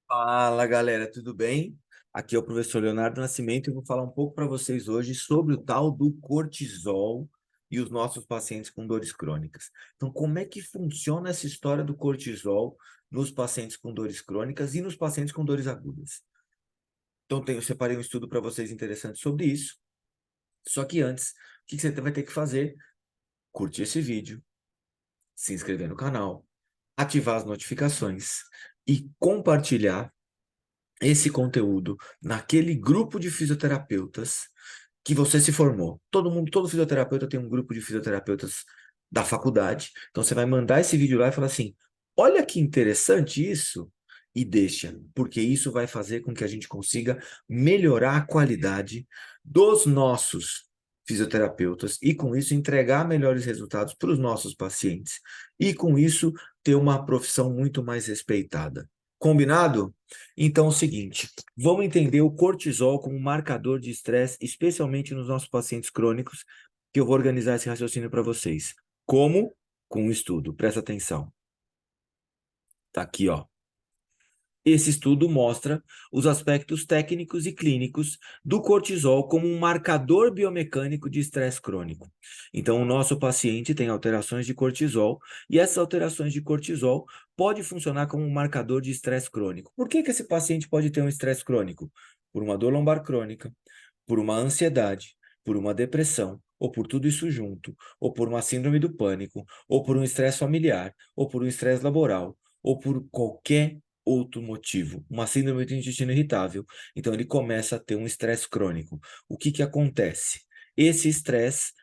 Fala galera, tudo bem? Aqui é o professor Leonardo Nascimento e eu vou falar um pouco para vocês hoje sobre o tal do cortisol e os nossos pacientes com dores crônicas. Então, como é que funciona essa história do cortisol nos pacientes com dores crônicas e nos pacientes com dores agudas? Então, eu separei um estudo para vocês interessante sobre isso. Só que antes, o que você vai ter que fazer? Curtir esse vídeo, se inscrever no canal, ativar as notificações e compartilhar esse conteúdo naquele grupo de fisioterapeutas que você se formou. Todo mundo, todo fisioterapeuta tem um grupo de fisioterapeutas da faculdade. Então você vai mandar esse vídeo lá e falar assim: olha que interessante isso. E deixa, porque isso vai fazer com que a gente consiga melhorar a qualidade dos nossos fisioterapeutas e, com isso, entregar melhores resultados para os nossos pacientes. E, com isso, ter uma profissão muito mais respeitada. Combinado? Então, é o seguinte, vamos entender o cortisol como um marcador de estresse, especialmente nos nossos pacientes crônicos, que eu vou organizar esse raciocínio para vocês. Como? Com um estudo. Presta atenção. Tá aqui, ó. Esse estudo mostra os aspectos técnicos e clínicos do cortisol como um marcador biomecânico de estresse crônico. Então, o nosso paciente tem alterações de cortisol e essas alterações de cortisol podem funcionar como um marcador de estresse crônico. Por que esse paciente pode ter um estresse crônico? Por uma dor lombar crônica, por uma ansiedade, por uma depressão, ou por tudo isso junto, ou por uma síndrome do pânico, ou por um estresse familiar, ou por um estresse laboral, ou por qualquer outro motivo, uma síndrome do intestino irritável. Então ele começa a ter um estresse crônico. O que acontece? Esse estresse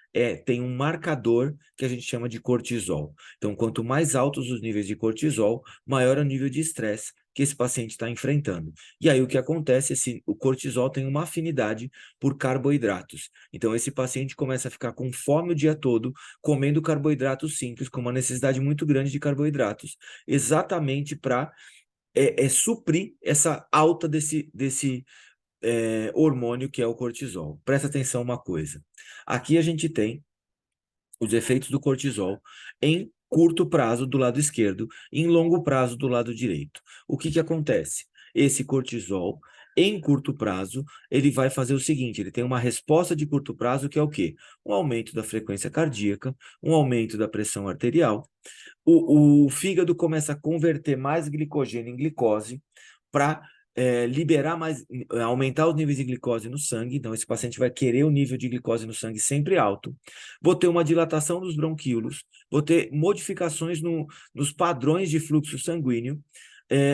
tem um marcador que a gente chama de cortisol. Então, quanto mais altos os níveis de cortisol, maior é o nível de estresse que esse paciente está enfrentando. E aí o que acontece é que o cortisol tem uma afinidade por carboidratos. Então, esse paciente começa a ficar com fome o dia todo, comendo carboidratos simples, com uma necessidade muito grande de carboidratos, exatamente para suprir essa alta desse hormônio que é o cortisol. Presta atenção uma coisa. Aqui a gente tem os efeitos do cortisol em curto prazo do lado esquerdo e em longo prazo do lado direito. O que acontece? Esse cortisol, em curto prazo, ele vai fazer o seguinte, ele tem uma resposta de curto prazo que é o quê? Um aumento da frequência cardíaca, um aumento da pressão arterial, o fígado começa a converter mais glicogênio em glicose para liberar mais, aumentar os níveis de glicose no sangue. Então, esse paciente vai querer o nível de glicose no sangue sempre alto. Vou ter uma dilatação dos bronquíolos, vou ter modificações nos padrões de fluxo sanguíneo,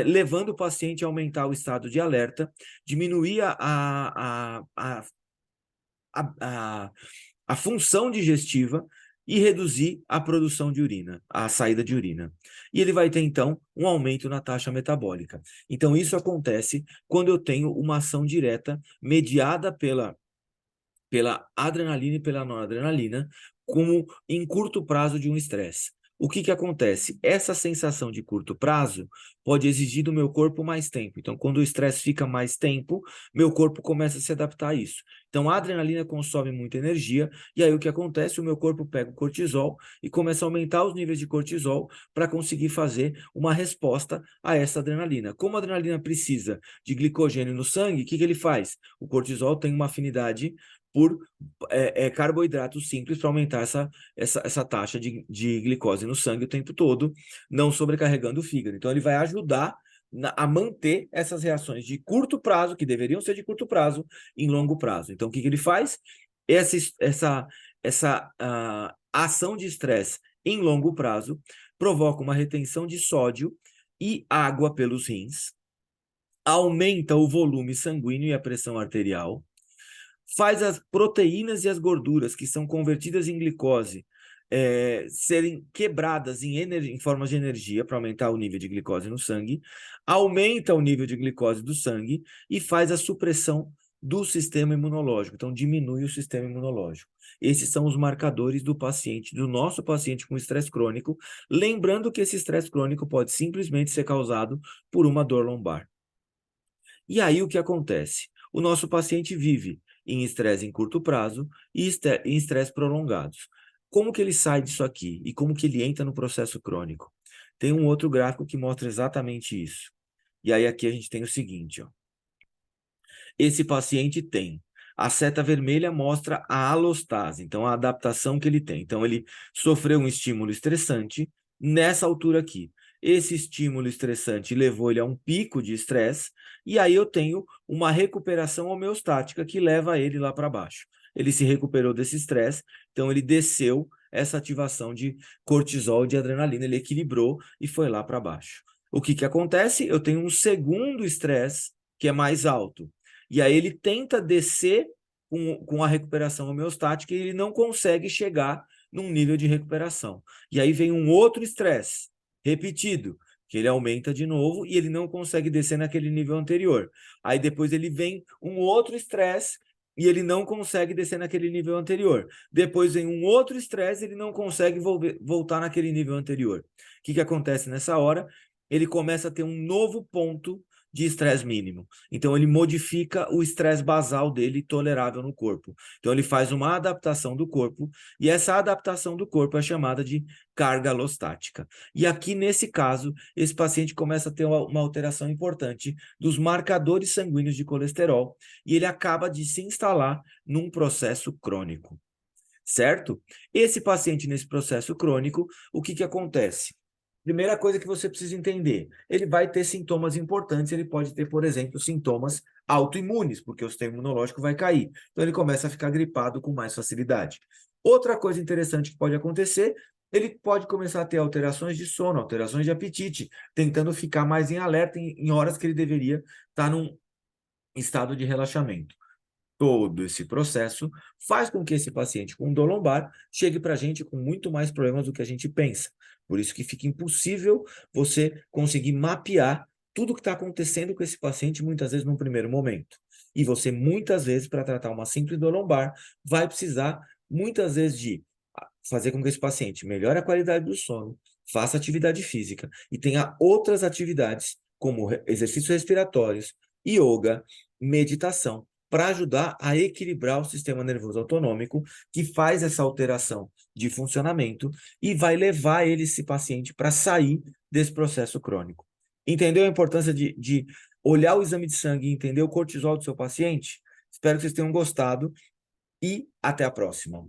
levando o paciente a aumentar o estado de alerta, diminuir a, a função digestiva e reduzir a produção de urina, a saída de urina. E ele vai ter, então, um aumento na taxa metabólica. Então, isso acontece quando eu tenho uma ação direta mediada pela adrenalina e pela noradrenalina, como em curto prazo de um estresse. O que acontece? Essa sensação de curto prazo pode exigir do meu corpo mais tempo. Então, quando o estresse fica mais tempo, meu corpo começa a se adaptar a isso. Então, a adrenalina consome muita energia, e aí o que acontece? O meu corpo pega o cortisol e começa a aumentar os níveis de cortisol para conseguir fazer uma resposta a essa adrenalina. Como a adrenalina precisa de glicogênio no sangue, o que ele faz? O cortisol tem uma afinidade por carboidratos simples para aumentar essa taxa de glicose no sangue o tempo todo, não sobrecarregando o fígado. Então, ele vai ajudar a manter essas reações de curto prazo, que deveriam ser de curto prazo, em longo prazo. Então, o que ele faz? Essa ação de estresse em longo prazo provoca uma retenção de sódio e água pelos rins, aumenta o volume sanguíneo e a pressão arterial, faz as proteínas e as gorduras que são convertidas em glicose serem quebradas em formas de energia para aumentar o nível de glicose no sangue, aumenta o nível de glicose do sangue e faz a supressão do sistema imunológico, então diminui o sistema imunológico. Esses são os marcadores do paciente, do nosso paciente com estresse crônico, lembrando que esse estresse crônico pode simplesmente ser causado por uma dor lombar. E aí o que acontece? O nosso paciente vive em estresse em curto prazo e em estresse prolongados. Como que ele sai disso aqui? E como que ele entra no processo crônico? Tem um outro gráfico que mostra exatamente isso. E aí aqui a gente tem o seguinte, ó. Esse paciente tem. A seta vermelha mostra a alostase, então a adaptação que ele tem. Então ele sofreu um estímulo estressante nessa altura aqui. Esse estímulo estressante levou ele a um pico de estresse, e aí eu tenho uma recuperação homeostática que leva ele lá para baixo. Ele se recuperou desse estresse, então ele desceu essa ativação de cortisol, de adrenalina, ele equilibrou e foi lá para baixo. O que acontece? Eu tenho um segundo estresse que é mais alto. E aí ele tenta descer com a recuperação homeostática e ele não consegue chegar num nível de recuperação. E aí vem um outro estresse, repetido, que ele aumenta de novo e ele não consegue descer naquele nível anterior. Aí depois ele vem um outro estresse e ele não consegue descer naquele nível anterior. Depois vem um outro estresse e ele não consegue voltar naquele nível anterior. O que acontece nessa hora? Ele começa a ter um novo ponto de estresse mínimo. Então, ele modifica o estresse basal dele tolerável no corpo. Então, ele faz uma adaptação do corpo, e essa adaptação do corpo é chamada de carga alostática. E aqui, nesse caso, esse paciente começa a ter uma alteração importante dos marcadores sanguíneos de colesterol, e ele acaba de se instalar num processo crônico. Certo? Esse paciente, nesse processo crônico, o que acontece? Primeira coisa que você precisa entender, ele vai ter sintomas importantes, ele pode ter, por exemplo, sintomas autoimunes, porque o sistema imunológico vai cair. Então, ele começa a ficar gripado com mais facilidade. Outra coisa interessante que pode acontecer, ele pode começar a ter alterações de sono, alterações de apetite, tentando ficar mais em alerta em horas que ele deveria estar num estado de relaxamento. Todo esse processo faz com que esse paciente com dor lombar chegue para a gente com muito mais problemas do que a gente pensa. Por isso que fica impossível você conseguir mapear tudo o que está acontecendo com esse paciente, muitas vezes, num primeiro momento. E você, muitas vezes, para tratar uma simples dor lombar, vai precisar, muitas vezes, de fazer com que esse paciente melhore a qualidade do sono, faça atividade física e tenha outras atividades, como exercícios respiratórios, yoga, meditação, para ajudar a equilibrar o sistema nervoso autonômico, que faz essa alteração de funcionamento e vai levar esse paciente para sair desse processo crônico. Entendeu a importância de olhar o exame de sangue e entender o cortisol do seu paciente? Espero que vocês tenham gostado e até a próxima.